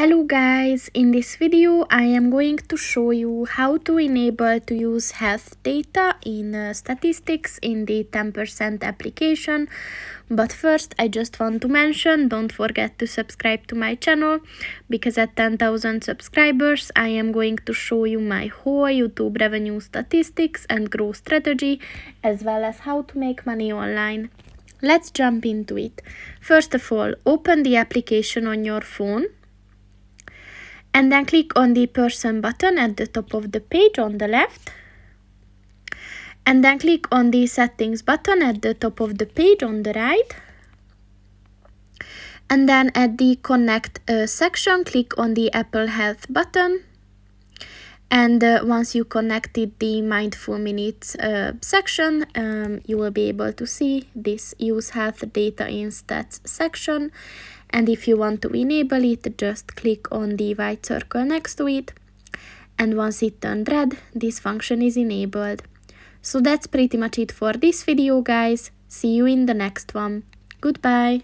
Hello guys, in this video I am going to show you how to enable to use health data in statistics in the 10% application. But first I just want to mention, don't forget to subscribe to my channel, because at 10,000 subscribers I am going to show you my whole YouTube revenue statistics and growth strategy, as well as how to make money online. Let's jump into it. First of all, open the application on your phone. And then click on the person button at the top of the page on the left. And then click on the settings button at the top of the page on the right. And then at the connect section, click on the Apple Health button. And once you connected the Mindful Minutes section, you will be able to see this Use Health Data in Stats section. And if you want to enable it, just click on the white circle next to it. And once it turned red, this function is enabled. So that's pretty much it for this video, guys. See you in the next one. Goodbye.